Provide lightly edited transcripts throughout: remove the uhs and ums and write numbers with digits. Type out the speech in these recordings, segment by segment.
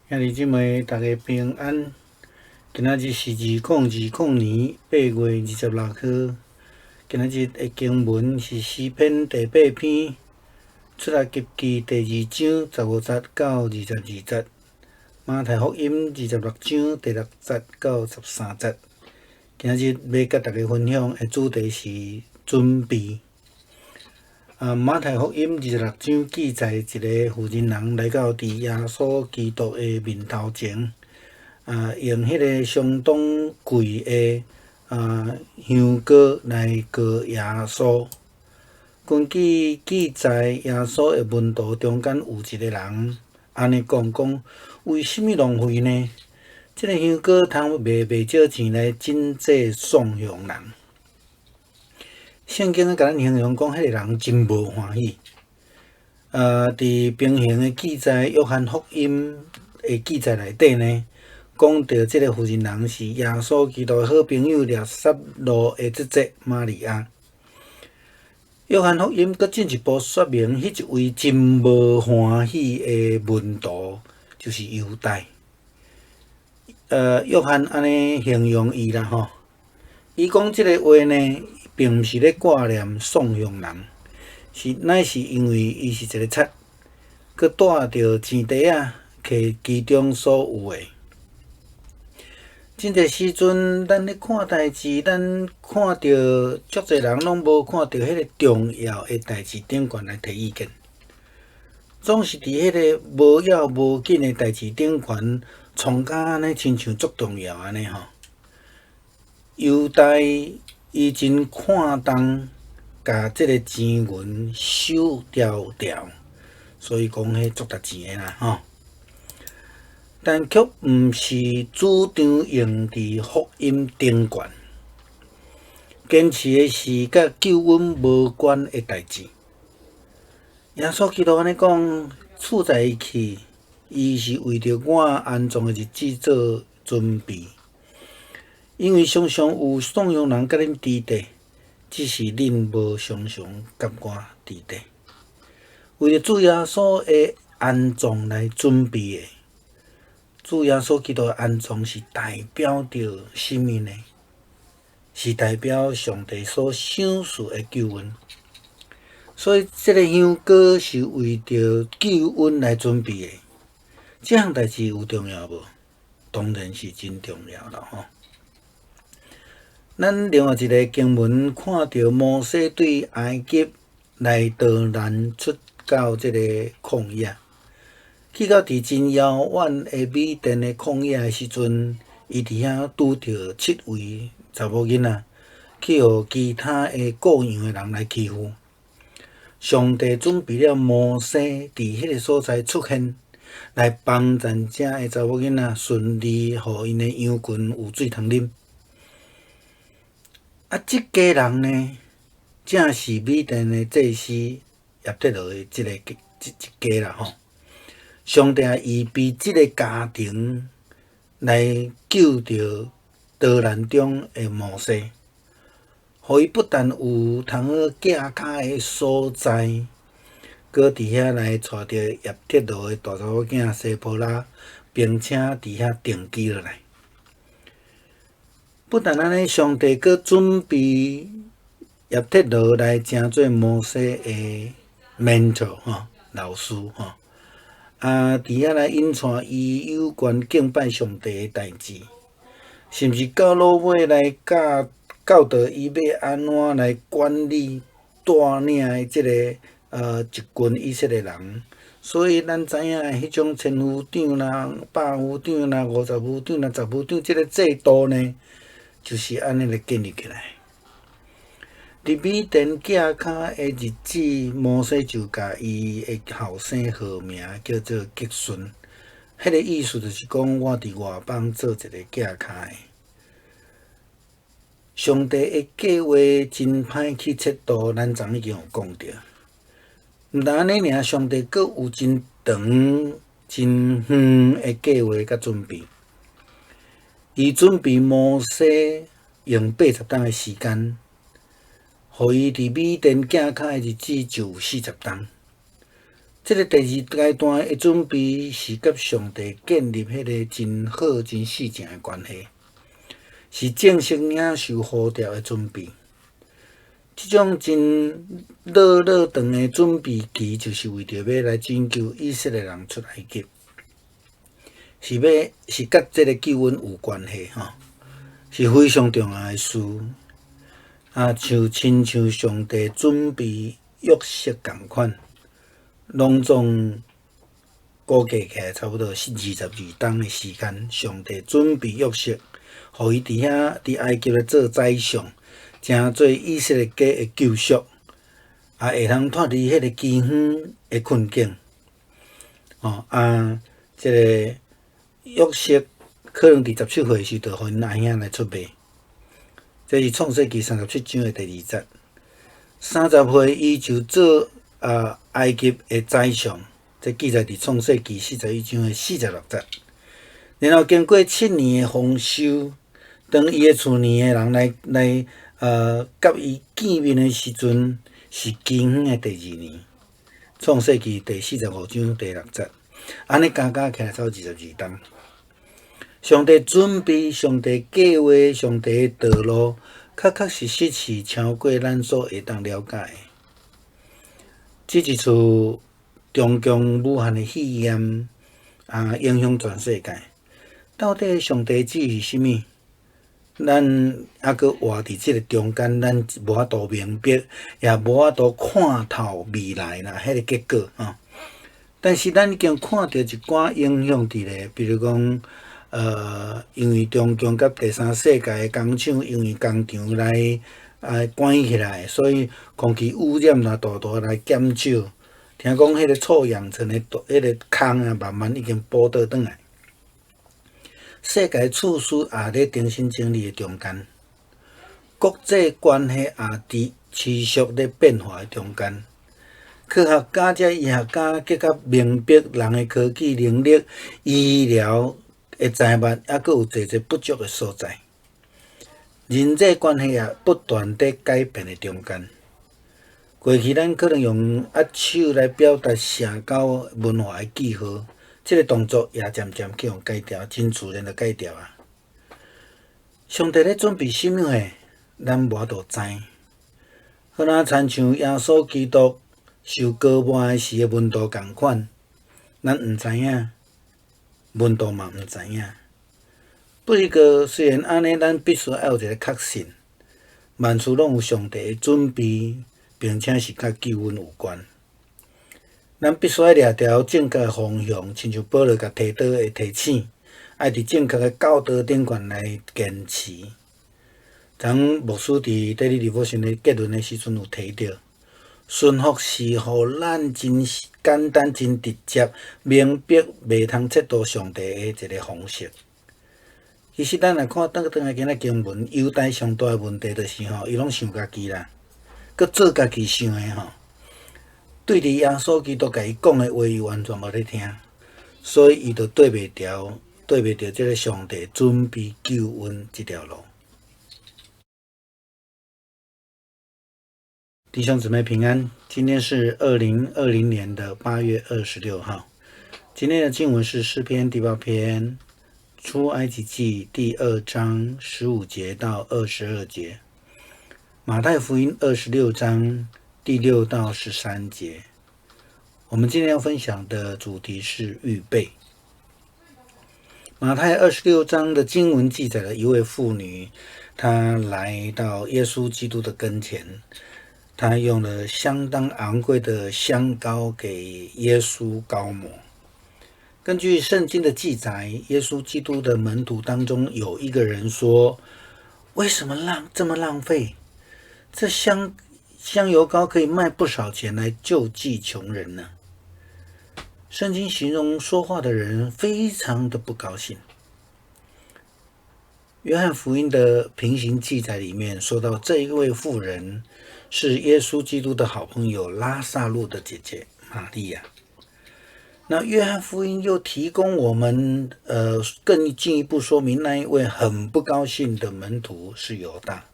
兄弟姊妹，大家平安。今仔日是2020年8月26号。今仔日的经文是诗篇第8篇，出埃及记第2章15节到22节，马太福音26章第6节到13节。今仔日要甲大家分享的主题是准备。马太福音26章记载一个妇人人来到伫耶稣基督的面头前，用迄个相当贵的香膏来膏耶稣。根据记载，耶稣的门徒中间有一个人安尼讲，为什么浪费呢？这个香膏通卖袂少钱来赈济送向人。圣经甲咱形容讲，迄个人真无欢喜。伫平行的记载，约翰福音的记载内底呢，讲到这个妇人人是耶稣基督的好朋友列撒罗的姐姐玛利亚。约翰福音佫进一步说明，迄一位真无欢喜的门徒就是犹大。约翰安尼形容伊啦吼，伊讲即个话呢，并毋是咧挂念送向人，乃是因为伊是一个贼，佮带着钱袋摕其中所有的。真侪时阵，咱咧看代志，咱看到足侪人拢无看到迄个重要的代志顶悬来提意见，总是伫迄个无要无紧的代志顶悬，创甲安尼亲像足重要安尼吼。犹大伊真看重，甲即个钱银收条条，所以讲迄足值钱的啦吼。但却毋是主张用伫福音顶悬，坚持的是甲救恩无关的代志。耶稣基督安尼讲，厝在伊去，伊是为着我安葬的日子做准备。因为常常有送养人甲恁伫地，只是恁无常常甲我伫地。为着主耶稣的安葬来准备的。主耶稣基督的安葬是代表着什么呢？是代表上帝所赏赐的救恩。所以，这个香膏是为着救恩来准备的。这项代志有重要无？当然是真重要啦吼。咱另外一个经文看到摩西对埃及来导南出到这个旷野。去到伫真遥远的米甸的旷野的时阵，伊伫遐拄着7位查某囡仔，去互其他的各样的人来欺负。上帝准备了摩西伫迄个所在出现，来帮助遮的查某囡仔顺利，互因的羊群有水通啉。即家人呢，正是米甸的祭司叶忒罗的即家啦吼。上帝也预备即个家庭来救着逃难中的摩西，互伊不但有通好架脚的所在，搁伫遐来带着叶忒罗的大查某囝西波拉，并且伫遐定居落来。不但安尼，上帝搁准备叶忒罗来成做摩西的 mentor 吼，老师吼。伫遐来引传伊有关敬拜上帝的代志，甚至到落尾来教导伊要安怎来管理带领的即个一群以色列人。所以咱知影迄种千夫长啦、百夫长啦、50夫长啦、10夫长即个制度呢，就是安尼来建立起来。伫米甸架脚的日子，摩西就甲伊的后生号名叫做吉顺，迄个意思就是讲我伫外邦做一个架脚的。上帝的计划真歹去测度，咱昨已经有讲着。毋但安尼尔，上帝阁有真长、真远的计划甲准备。伊准备摩西用80天的时间。互伊伫米甸架脚的日子就有40天，这个第二阶段的准备是甲上帝建立迄个真好、真细正的关系，是正式领受呼召的准备。这种真老长的准备期，就是为着要来拯救以色列人出埃及，是甲这个救恩有关系吼，是非常重要的事。亲像上帝准备约瑟共款，拢总估计起来差不多是22冬的时间，上帝准备约瑟，互伊伫埃及咧做宰相。成做以色列家的救赎，会通脱离迄个饥荒的困境。这个约瑟可能伫17岁时就互因阿兄来出卖。这是创世纪37章的第2节。30岁伊就做埃及的宰相，这记载伫创世纪41章的46节。然后经过7年的丰收，当伊的厝里的人来甲伊见面的时阵，是饥荒的第2年。创世纪第45章第6节，安尼加起来才有22冬。上帝准备、上帝计划、上帝的道路，确实是超过咱所会当了解的。这一次中共武汉的肺炎影响全世界，到底上帝旨意是啥物？咱还阁活伫即个中间，咱无法度明白，也无法度看透未来啦，迄个结果但是咱已经看到一寡影响伫咧，比如讲，因为中共甲第三世界的工厂，因为工厂来关起来，所以空气污染啦大大来减少。听讲迄个臭氧层的迄个空慢慢已经补倒转来。世界处事也咧重新整理的中间，国际关系也伫持续咧变化的中间。科学家、医学家更较明白人的科技能力、医疗的财物，还阁有侪不足的所在。人际关系也不断在改变的中间。过去咱可能用握手来表达社交文化的记号。这个动作也渐渐去用改掉，真自然就改掉啊！上帝咧准备什么诶？咱无法度知。好若亲像耶稣基督受高抹时诶温度共款，咱毋知影，温度嘛毋知影。不过虽然安尼，咱必须要有一个确信，万事拢有上帝诶准备，并且是甲救恩有关。咱必须要抓条正确的方向，亲像保罗甲提倒的提醒，要伫正确的教导顶悬来坚持。昨牧师伫第二部分的结论的时阵有提到，顺服是互咱真简单、真直接、明白、袂通测度上帝的一个方式。其实咱来看倒来今仔经文，犹太上大的问题就是伊拢想家己啦，佮做家己想的对伫耶稣基督甲伊讲的话，伊完全无咧听，所以伊就对袂着这个上帝准备救恩这条路。弟兄姊妹平安，今天是2020年的8月26号。今天的经文是诗篇第8篇，出埃及记第2章15节到22节，马太福音26章第6到13节。我们今天要分享的主题是预备。马太26章的经文记载了一位妇女，她来到耶稣基督的跟前，她用了相当昂贵的香膏给耶稣膏抹。根据圣经的记载，耶稣基督的门徒当中有一个人说：为什么这么浪费？这香油膏可以卖不少钱来救济穷人呢。圣经形容说话的人非常的不高兴。约翰福音的平行记载里面说到，这一位妇人是耶稣基督的好朋友拉撒路的姐姐玛利亚。那约翰福音又提供我们更进一步说明，那一位很不高兴的门徒是犹大。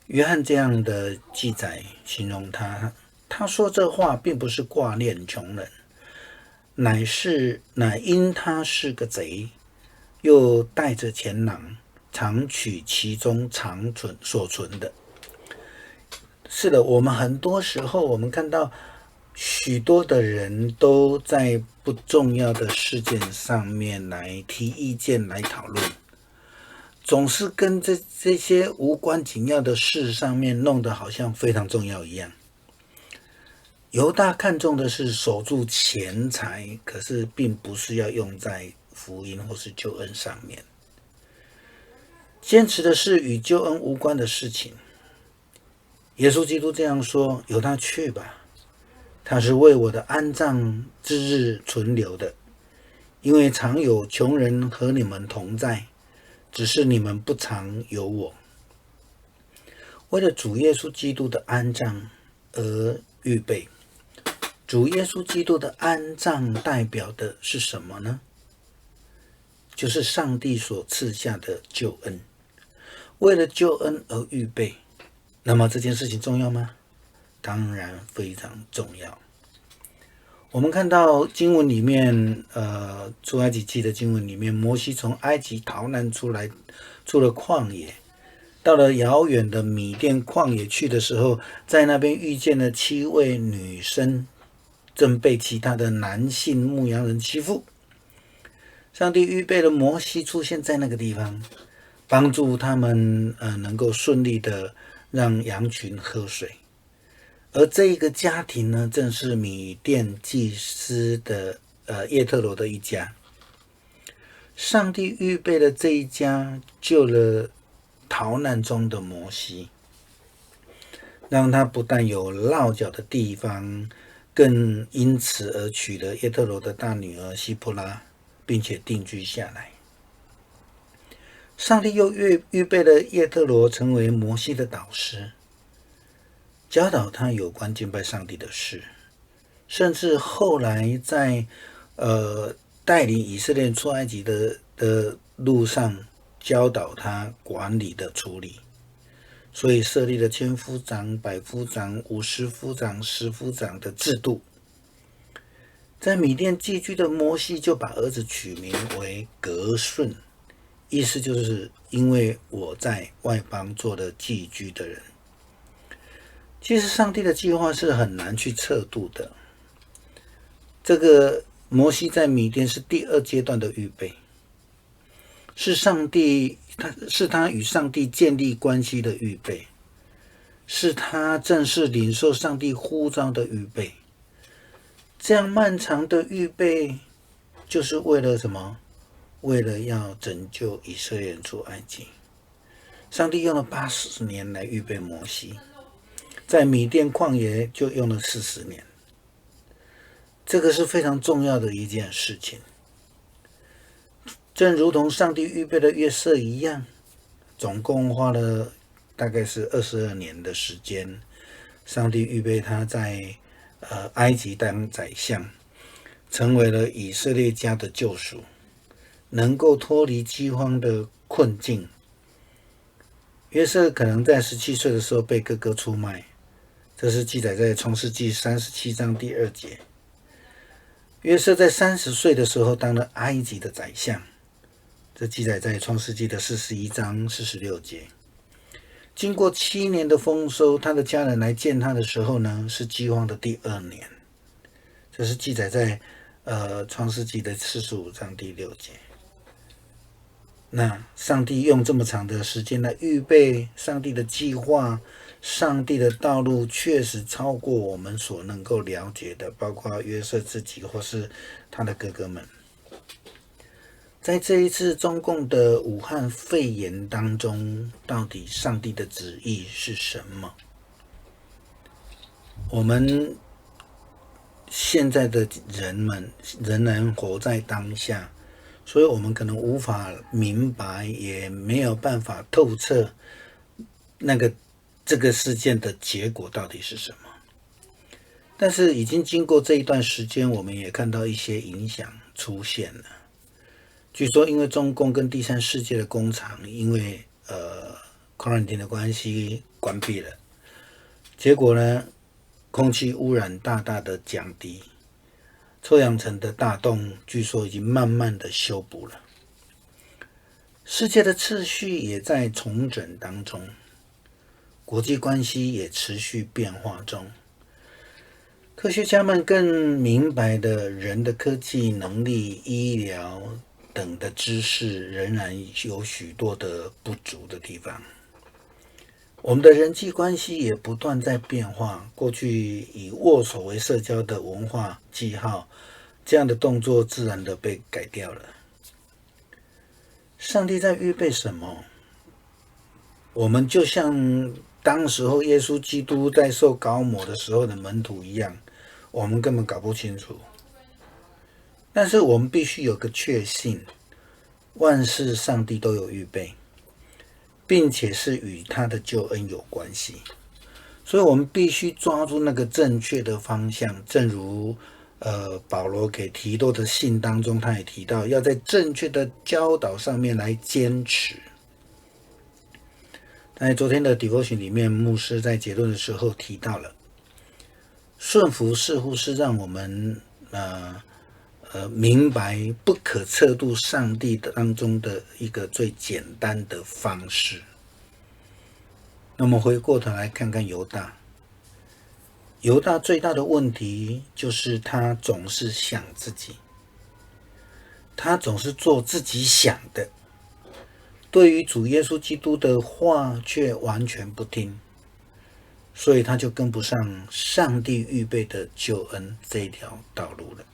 约翰这样的记载形容他他说这话并不是挂念穷人，乃因他是个贼，又带着钱囊，常取其中所存的。是的，我们很多时候我们看到许多的人都在不重要的事件上面来提意见来讨论，总是跟这些无关紧要的事上面弄得好像非常重要一样。犹大看重的是守住钱财，可是并不是要用在福音或是救恩上面，坚持的是与救恩无关的事情。耶稣基督这样说：由他去吧，他是为我的安葬之日存留的，因为常有穷人和你们同在，只是你们不常有我。为了主耶稣基督的安葬而预备。主耶稣基督的安葬代表的是什么呢？就是上帝所赐下的救恩。为了救恩而预备，那么这件事情重要吗？当然非常重要。我们看到经文里面，出埃及记的经文里面，摩西从埃及逃难出来，出了旷野，到了遥远的米甸旷野去的时候，在那边遇见了7位女生，正被其他的男性牧羊人欺负。上帝预备了摩西出现在那个地方，帮助他们能够顺利的让羊群喝水。而这一个家庭呢，正是米甸祭司的叶特罗的一家。上帝预备了这一家，救了逃难中的摩西，让他不但有落脚的地方，更因此而娶了叶特罗的大女儿希波拉，并且定居下来。上帝又预备了叶特罗成为摩西的导师，教导他有关敬拜上帝的事，甚至后来在带领以色列出埃及的路上，教导他管理的处理。所以设立了千夫长、百夫长、50夫长、10夫长的制度。在米甸寄居的摩西就把儿子取名为革顺，意思就是因为我在外邦做了寄居的人。其实上帝的计划是很难去测度的。这个摩西在米甸是第2阶段的预备，是他与上帝建立关系的预备，是他正式领受上帝呼召的预备。这样漫长的预备，就是为了什么？为了要拯救以色列人出埃及。上帝用了80年来预备摩西，在米甸旷野就用了40年。这个是非常重要的一件事情。正如同上帝预备的约瑟一样，总共花了大概是22年的时间。上帝预备他在埃及当宰相，成为了以色列家的救赎，能够脱离饥荒的困境。约瑟可能在17岁的时候被哥哥出卖，这是记载在创世纪37章第2节。约瑟在30岁的时候当了埃及的宰相，这记载在创世纪的41章46节。经过7年的丰收，他的家人来见他的时候呢，是饥荒的第2年，这是记载在创世纪的45章第6节。那上帝用这么长的时间来预备上帝的计划，上帝的道路确实超过我们所能够了解的，包括约瑟自己或是他的哥哥们。在这一次中共的武汉肺炎当中，到底上帝的旨意是什么？我们现在的人们仍然活在当下，所以我们可能无法明白，也没有办法透彻这个事件的结果到底是什么。但是已经经过这一段时间，我们也看到一些影响出现了。据说因为中共跟第三世界的工厂因为quarantine 的关系关闭了，结果呢空气污染大大的降低，臭氧层的大洞据说已经慢慢的修补了。世界的秩序也在重整当中，国际关系也持续变化中。科学家们更明白的，人的科技能力、医疗等的知识仍然有许多的不足的地方。我们的人际关系也不断在变化，过去以握手为社交的文化记号，这样的动作自然的被改掉了。上帝在预备什么？我们就像当时候耶稣基督在受膏抹的时候的门徒一样，我们根本搞不清楚。但是我们必须有个确信，万事上帝都有预备，并且是与他的救恩有关系。所以我们必须抓住那个正确的方向，正如保罗给提多的信当中，他也提到要在正确的教导上面来坚持。在昨天的 devotion 里面，牧师在结论的时候提到了，顺服似乎是让我们明白不可测度上帝当中的一个最简单的方式。那么回过头来看看犹大，犹大最大的问题就是他总是想自己，他总是做自己想的，对于主耶稣基督的话却完全不听，所以他就跟不上上帝预备的救恩这一条道路了。